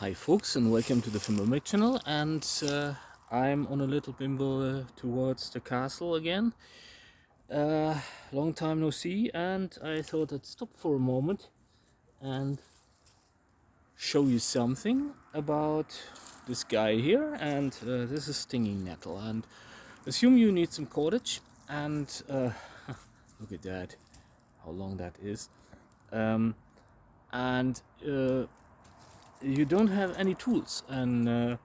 Hi folks, and welcome to the Fimbulmate channel, and I'm on a little bimble towards the castle again. Long time no see, and I thought I'd stop for a moment and show you something about this guy here. And this is stinging nettle, and assume you need some cordage, and look at that, how long that is. And you don't have any tools, and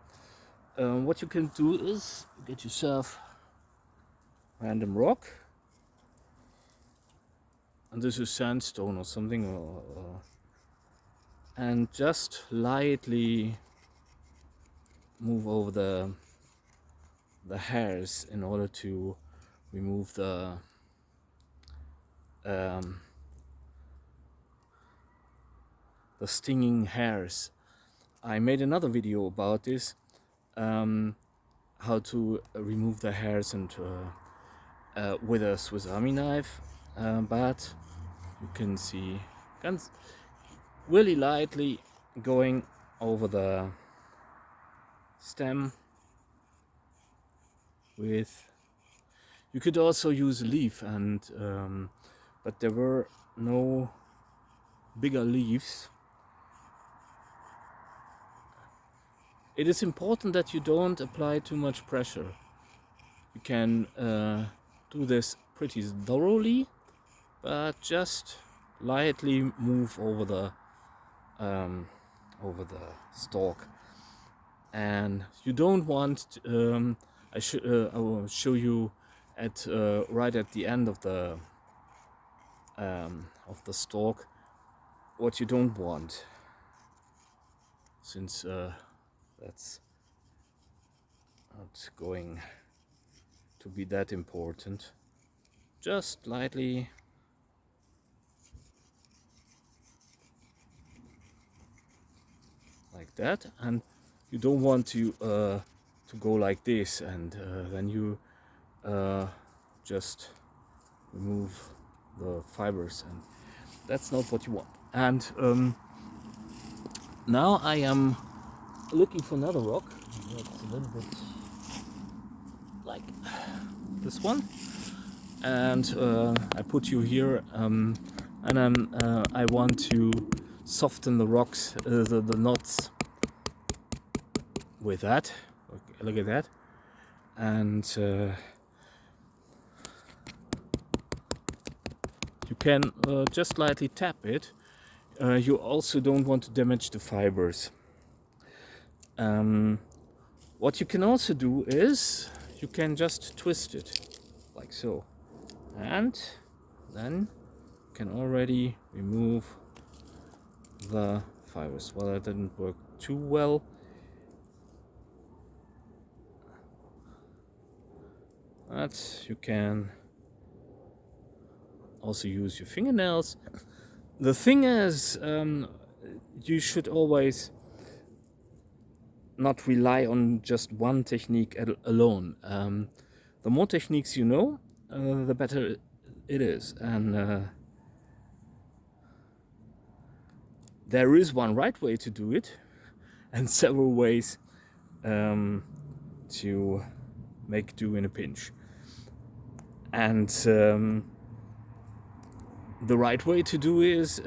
what you can do is get yourself random rock, and this is sandstone or something, and just lightly move over the hairs in order to remove um, the stinging hairs. I made another video about this, how to remove the hairs and with a Swiss Army knife, but you can see really lightly going over the stem with. You could also use a leaf, and but there were no bigger leaves. It is important that you don't apply too much pressure. You can do this pretty thoroughly, but just lightly move over the stalk. And you don't want I will show you at right at the end of the stalk what you don't want, since that's not going to be that important. Just lightly like that, and you don't want to go like this, and then you just remove the fibers, and that's not what you want. And now I am looking for another rock that's a little bit like this one, and I put you here, and I want to soften the rocks, the knots with that. Look at that, and you can just lightly tap it. You also don't want to damage the fibers. What you can also do is you can just twist it like so, and then you can already remove the fibers. Well, that didn't work too well. But you can also use your fingernails. The thing is, you should always not rely on just one technique alone. The more techniques you know, the better it is. And there is one right way to do it, and several ways to make do in a pinch. And the right way to do is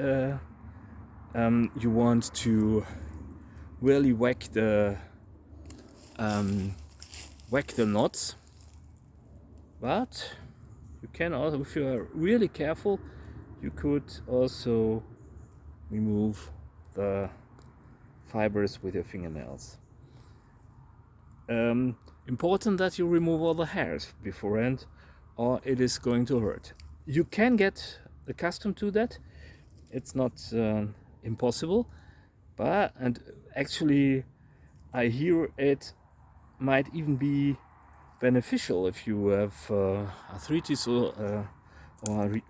you want to really whack the knots, but you can also, if you are really careful, you could also remove the fibers with your fingernails. Important that you remove all the hairs beforehand, or it is going to hurt. You can get accustomed to that. It's not impossible, but, and actually I hear it might even be beneficial if you have arthritis or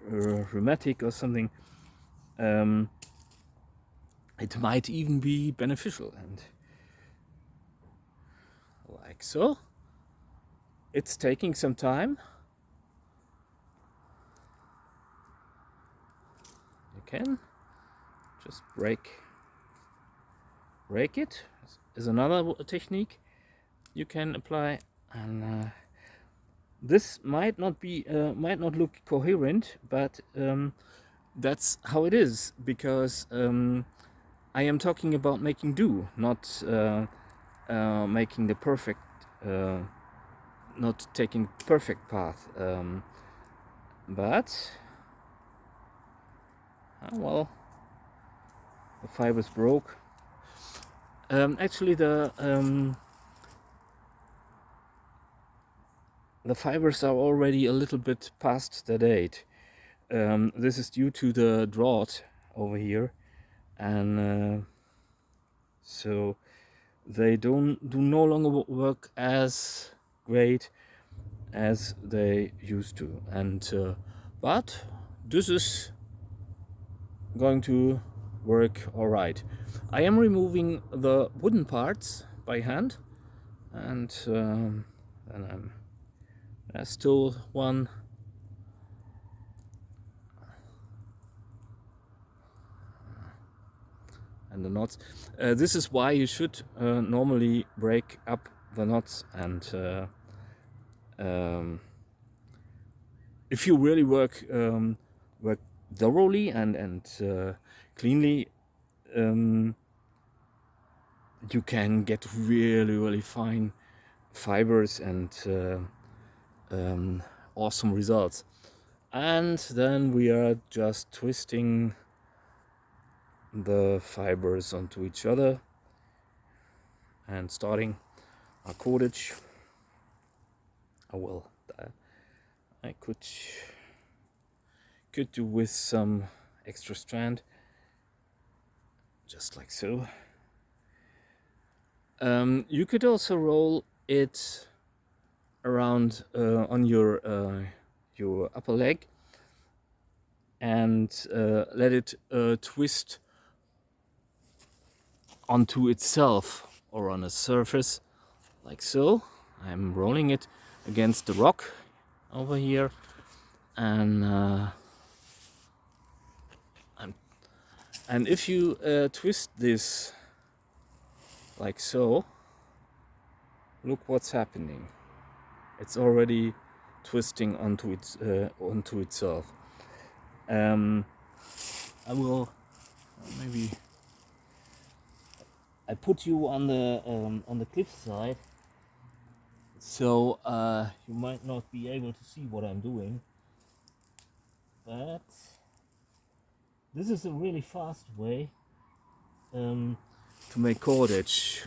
rheumatic or something. It might even be beneficial, and like so. It's taking some time. You can just break rake it is another technique you can apply, and this might not look coherent, but that's how it is, because I am talking about making do, not making the perfect, not taking perfect path, but well, the fibers broke. Actually, the fibers are already a little bit past the date. This is due to the drought over here, and so they do no longer work as great as they used to. And but this is going to work all right. I am removing the wooden parts by hand, and there's still one. And the knots. This is why you should normally break up the knots, and if you really work thoroughly and cleanly, you can get really fine fibers and awesome results. And then we are just twisting the fibers onto each other and starting our cordage. I could do with some extra strand, just like so. You could also roll it around on your upper leg and let it twist onto itself or on a surface, like so. I'm rolling it against the rock over here, and if you twist this like so, look what's happening. It's already twisting onto itself. I will maybe I put you on the cliff side, so you might not be able to see what I'm doing, but this is a really fast way to make cordage,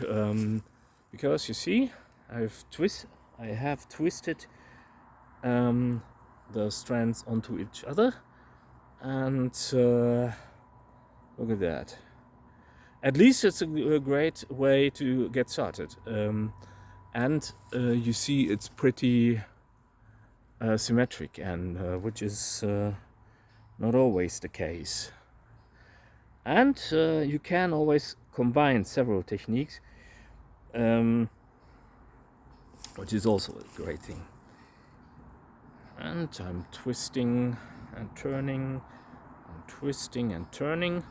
because you see I have twisted the strands onto each other, and look at that. At least it's a great way to get started, and you see it's pretty symmetric, and which is not always the case. And you can always combine several techniques, which is also a great thing. And I'm twisting and turning, and twisting and turning.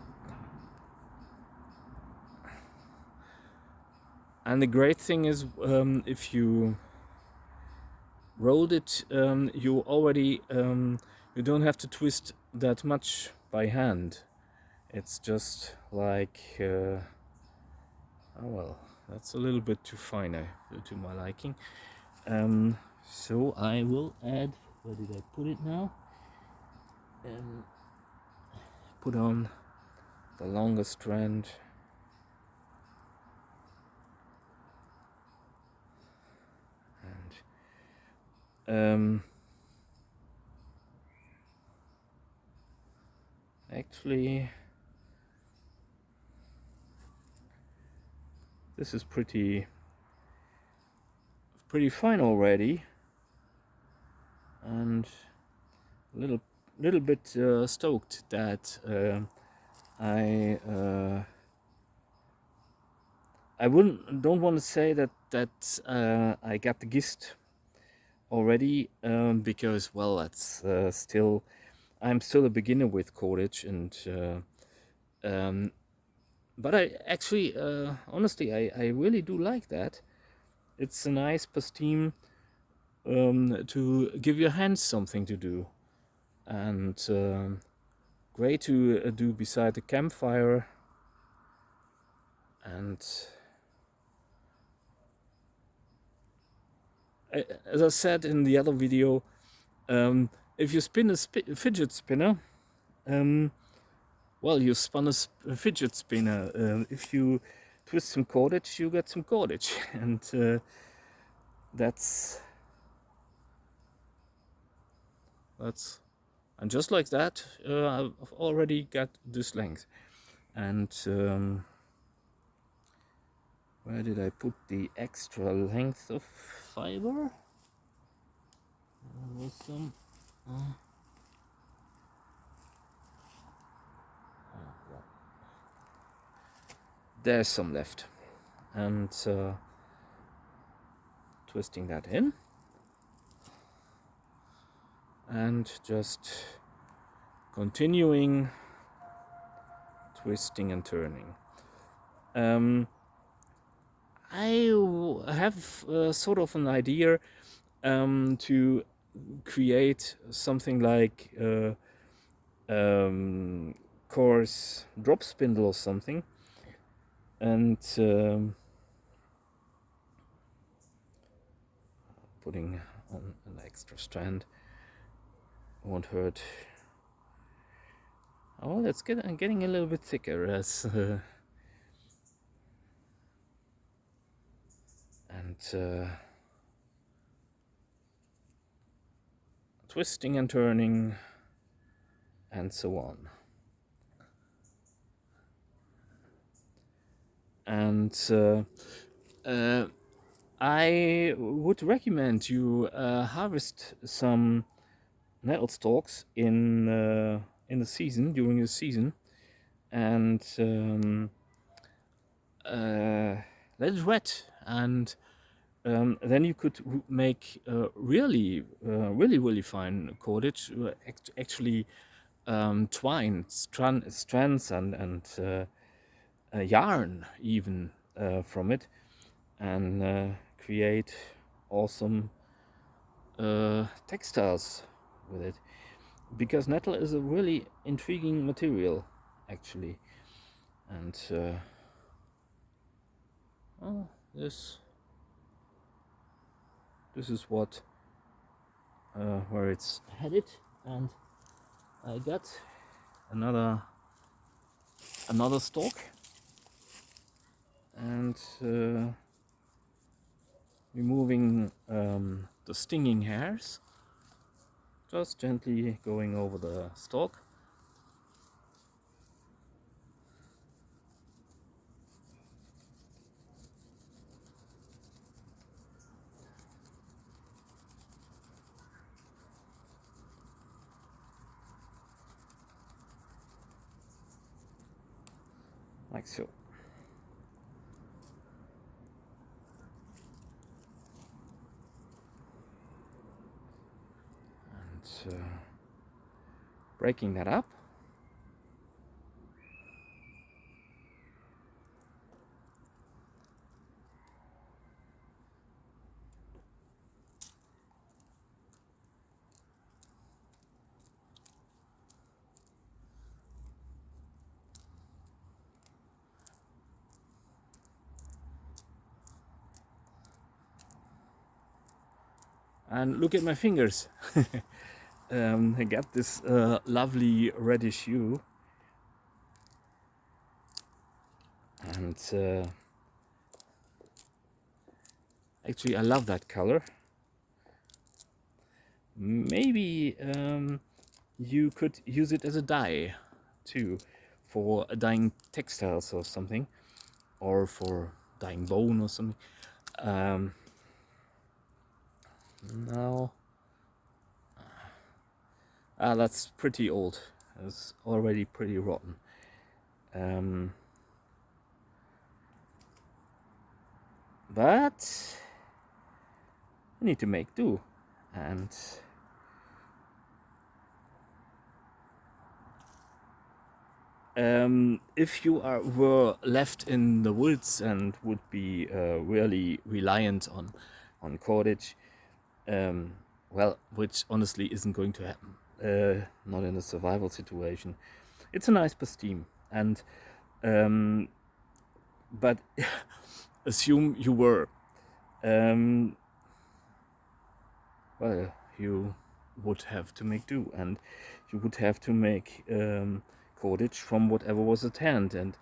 And the great thing is, if you rolled it, you already you don't have to twist that much by hand. It's just like oh well, that's a little bit too fine to my liking. So I will add, where did I put it now? Put on the longer strand. And actually, this is pretty fine already, and a little bit stoked that I don't want to say that I got the gist already, because well, that's I'm still a beginner with cordage, and but I actually, honestly, I really do like that. It's a nice pastime to give your hands something to do, and great to do beside the campfire. And as I said in the other video, if you spin a fidget spinner, well, you spun a fidget spinner. If you twist some cordage, you get some cordage, and that's and just like that, I've already got this length. And where did I put the extra length of fiber? There was some. There's some left, and twisting that in, and just continuing twisting and turning. I have sort of an idea to create something like coarse drop spindle or something, and putting on an extra strand won't hurt. Oh, it's getting a little bit thicker as and twisting and turning and so on. And I would recommend you harvest some nettle stalks in the season, during the season, and let it wet, and then you could make really fine cordage, actually twine, strands and yarn even from it, and create awesome textiles with it, because nettle is a really intriguing material actually. And oh, this is what where it's headed, and I got another stalk, and removing the stinging hairs, just gently going over the stalk. Like so. And breaking that up. And look at my fingers. I got this lovely reddish hue, and actually I love that color. Maybe you could use it as a dye too, for dyeing textiles or something, or for dyeing bone or something. Now that's pretty old. It's already pretty rotten. But I need to make do, and If you were left in the woods and would be really reliant on cordage, well, which honestly isn't going to happen, not in a survival situation. It's a nice Pastime, and but assume you were, well, you would have to make do, and you would have to make cordage from whatever was at hand. And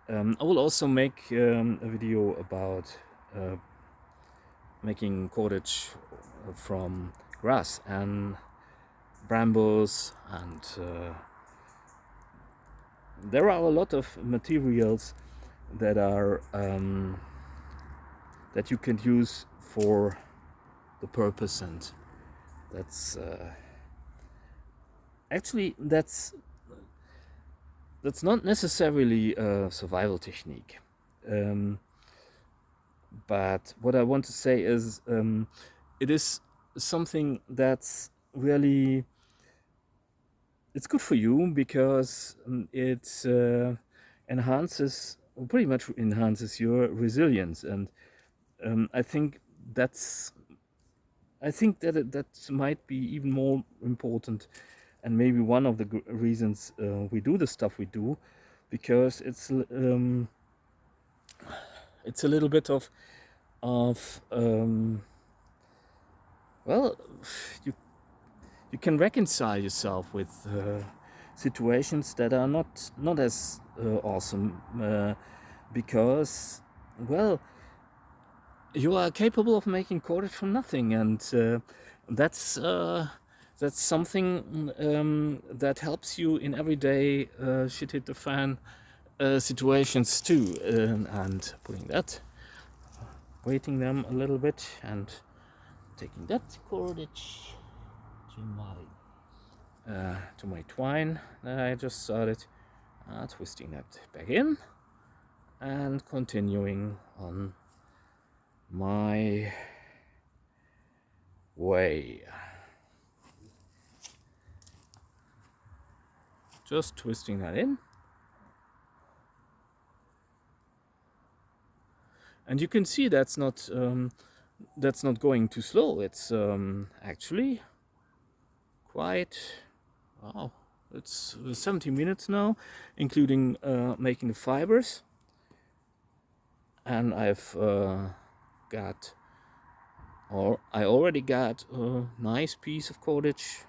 I will also make a video about making cordage from grass and brambles, and there are a lot of materials that are that you can use for the purpose, and that's actually that's not necessarily a survival technique. But what I want to say is it is something that's really, it's good for you, because it pretty much enhances your resilience. And I think that might be even more important, and maybe one of the reasons we do the stuff we do, because it's a little bit of well, you can reconcile yourself with situations that are not as awesome, because, well, you are capable of making cordage from nothing, and that's something that helps you in everyday shit hit the fan situations too. And putting that, weighting them a little bit, and taking that cordage to my twine that I just started, twisting that back in, and continuing on my way. Just twisting that in. And you can see that's not going too slow. It's actually quite, wow, it's 70 minutes now, including making the fibers. And I already got a nice piece of cordage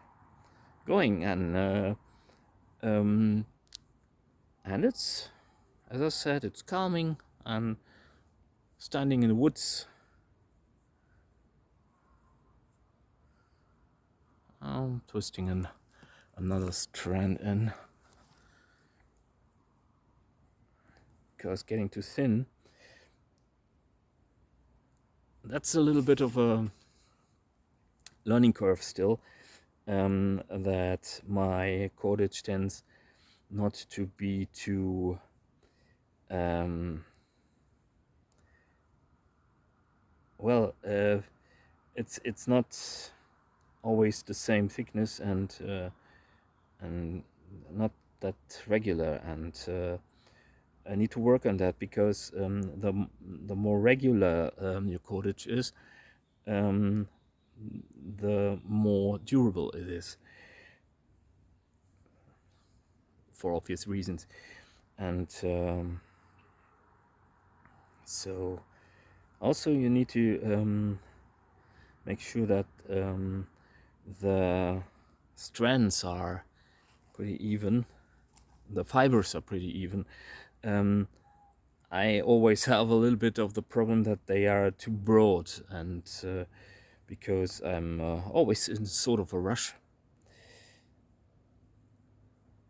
going, and it's, as I said, it's calming, and standing in the woods, I'm twisting another strand in, because getting too thin, that's a little bit of a learning curve still, that my cordage tends not to be too well, it's not always the same thickness, and not that regular, and I need to work on that, because the more regular your cordage is, the more durable it is, for obvious reasons. And so also you need to make sure that the strands are pretty even, the fibers are pretty even. I always have a little bit of the problem that they are too broad, and because I'm always in sort of a rush,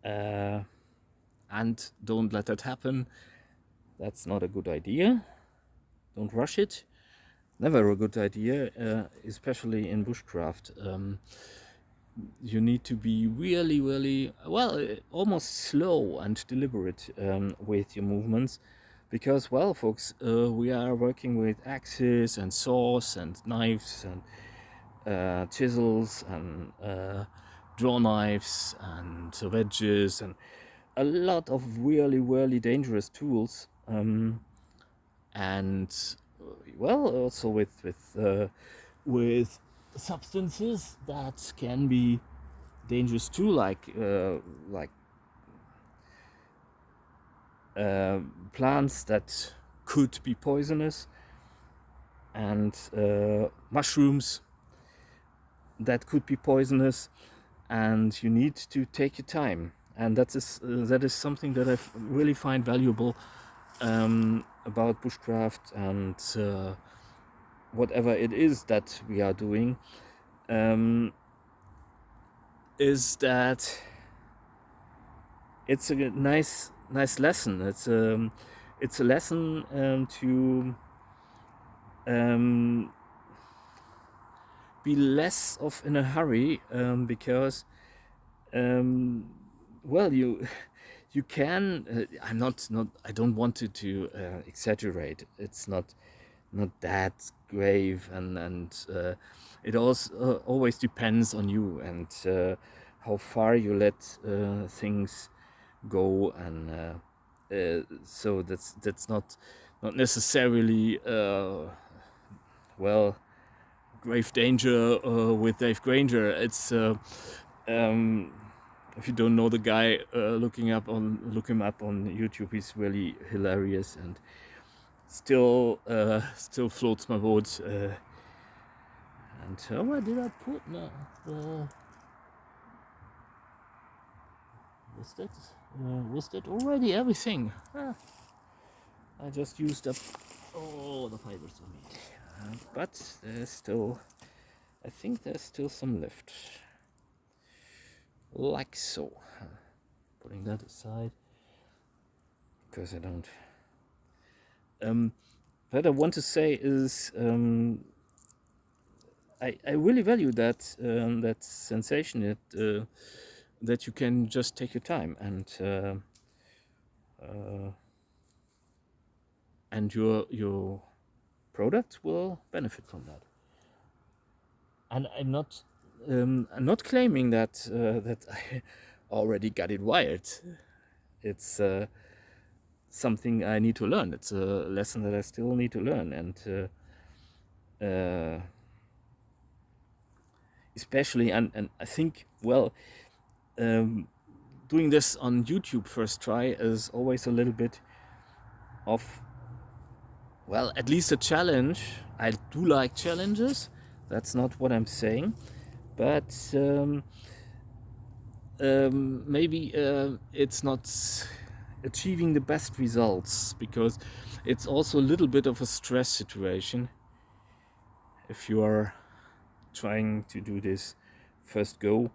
and don't let that happen. That's not a good idea. Don't rush it. Never a good idea, especially in bushcraft. You need to be really, really, well, almost slow and deliberate with your movements, because, well, folks, we are working with axes and saws and knives and chisels and draw knives and wedges, and a lot of really, really dangerous tools, and well, also with substances that can be dangerous too, like plants that could be poisonous, and mushrooms that could be poisonous, and you need to take your time. And that is something that I really find valuable about bushcraft and whatever it is that we are doing, is that it's a nice lesson. It's a lesson to be less of in a hurry, because well, you can I don't want to exaggerate. It's not that grave, and it also always depends on you, and how far you let things go, and so that's not necessarily well, grave danger with Dave Granger. It's if you don't know the guy, look him up on YouTube. He's really hilarious and still floats my boat. And where did I put now? Was that already everything? I just used up all the fibers on me, but there's still, I think there's still some left, like so. Putting that aside because I don't. What I want to say is I really value that that sensation, that you can just take your time, and your product will benefit from that. And I'm not claiming that that I already got it wired. It's something I need to learn. It's a lesson that I still need to learn, and especially and I think, well, doing this on YouTube first try is always a little bit of, well, at least a challenge. I do like challenges. That's not what I'm saying, but maybe it's not achieving the best results, because it's also a little bit of a stress situation if you are trying to do this first go.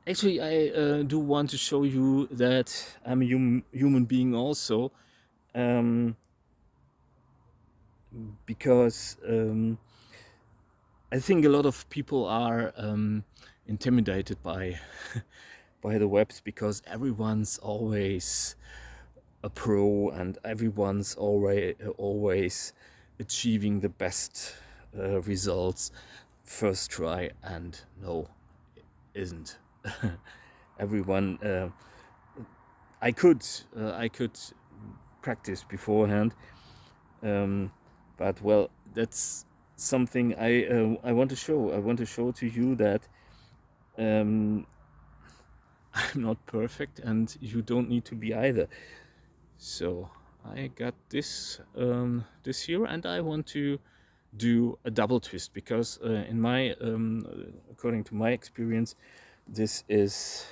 Actually, I do want to show you that I'm a human being also, because I think a lot of people are intimidated by by the webs, because everyone's always a pro and everyone's always achieving the best results first try, and no, it isn't. Everyone, I could practice beforehand, but well, that's something I want to show. I want to show to you that I'm not perfect, and you don't need to be either. So I got this this here, and I want to do a double twist, because in my according to my experience, this is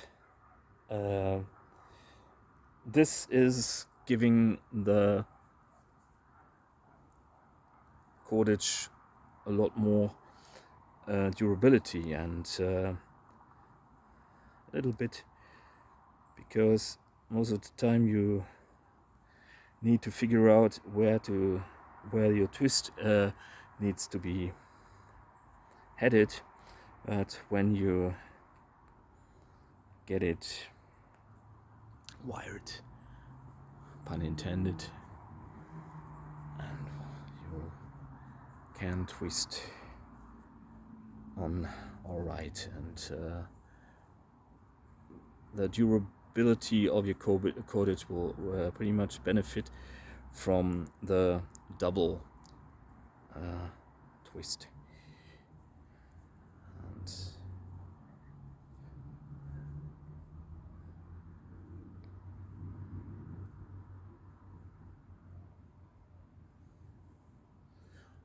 giving the cordage a lot more durability, and a little bit, because most of the time you need to figure out where your twist needs to be headed, but when you get it wired, pun intended, and you can twist on all right, and the durability of your cordage will pretty much benefit from the double twist. And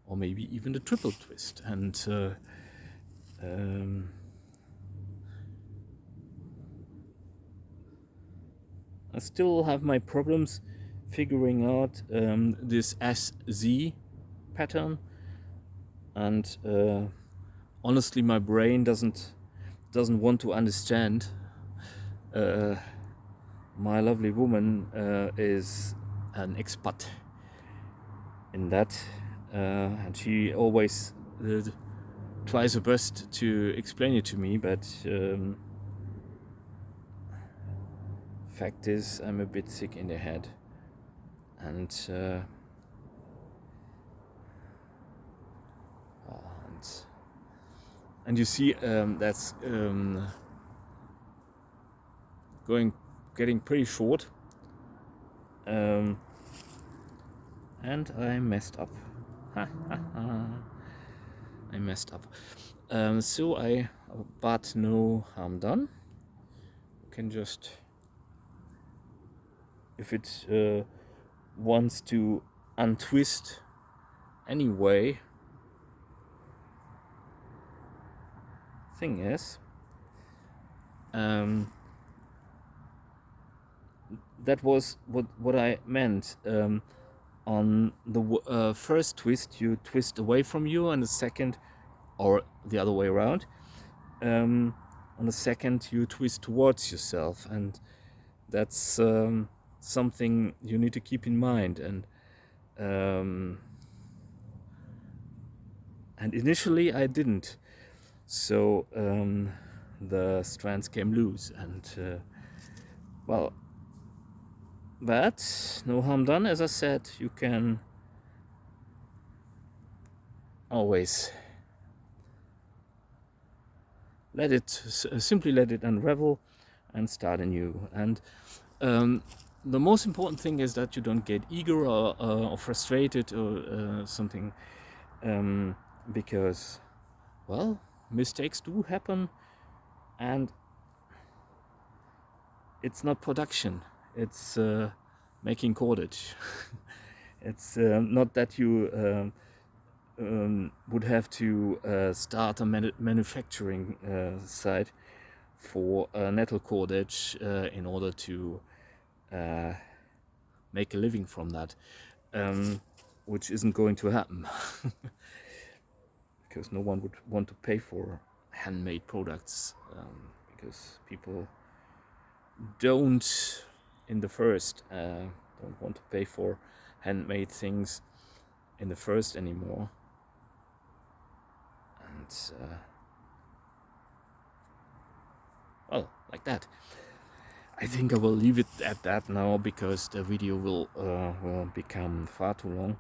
or maybe even the triple twist. And I still have my problems figuring out this SZ pattern, and honestly my brain doesn't want to understand. My lovely woman is an expat in that, and she always tries her best to explain it to me, but fact is I'm a bit sick in the head, and and you see that's getting pretty short, and I messed up. I messed up. But no harm done. You can just, if it wants to untwist anyway. Thing is, that was what I meant. On the first twist, you twist away from you, and the second, or the other way around, on the second you twist towards yourself, and that's something you need to keep in mind. And initially I didn't, so the strands came loose, and well, but no harm done. As I said, you can always simply let it unravel and start anew. And the most important thing is that you don't get eager or frustrated or something, because, well, mistakes do happen, and it's not production, it's making cordage. It's not that you would have to start a manufacturing site for nettle cordage in order to make a living from that, which isn't going to happen. Because no one would want to pay for handmade products, because people don't want to pay for handmade things in the first anymore. And well, like that. I think I will leave it at that now, because the video will become far too long.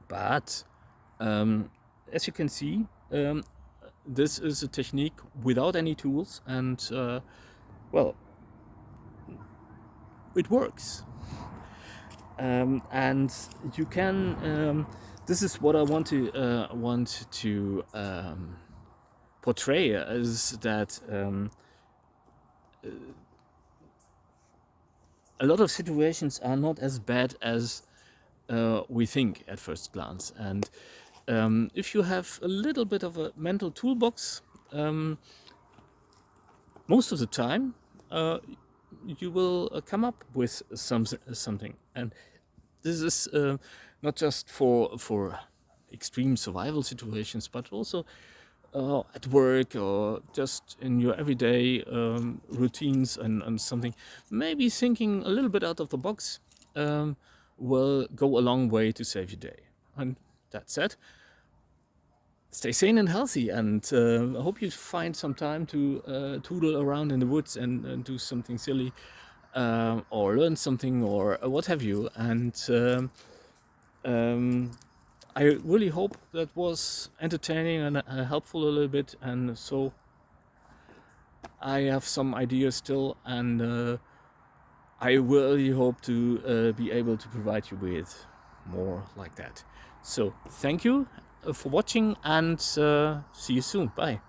But as you can see, this is a technique without any tools, and well, it works. And you can. This is what I want to portray, is that a lot of situations are not as bad as we think at first glance. And if you have a little bit of a mental toolbox, most of the time you will come up with something. And this is not just for extreme survival situations, but also at work, or just in your everyday routines and something. Maybe thinking a little bit out of the box will go a long way to save your day. And that said, stay sane and healthy, and I hope you find some time to toodle around in the woods and do something silly, or learn something, or what have you. And I really hope that was entertaining and helpful a little bit. And so I have some ideas still, and I really hope to be able to provide you with more like that. So thank you for watching, and see you soon. Bye.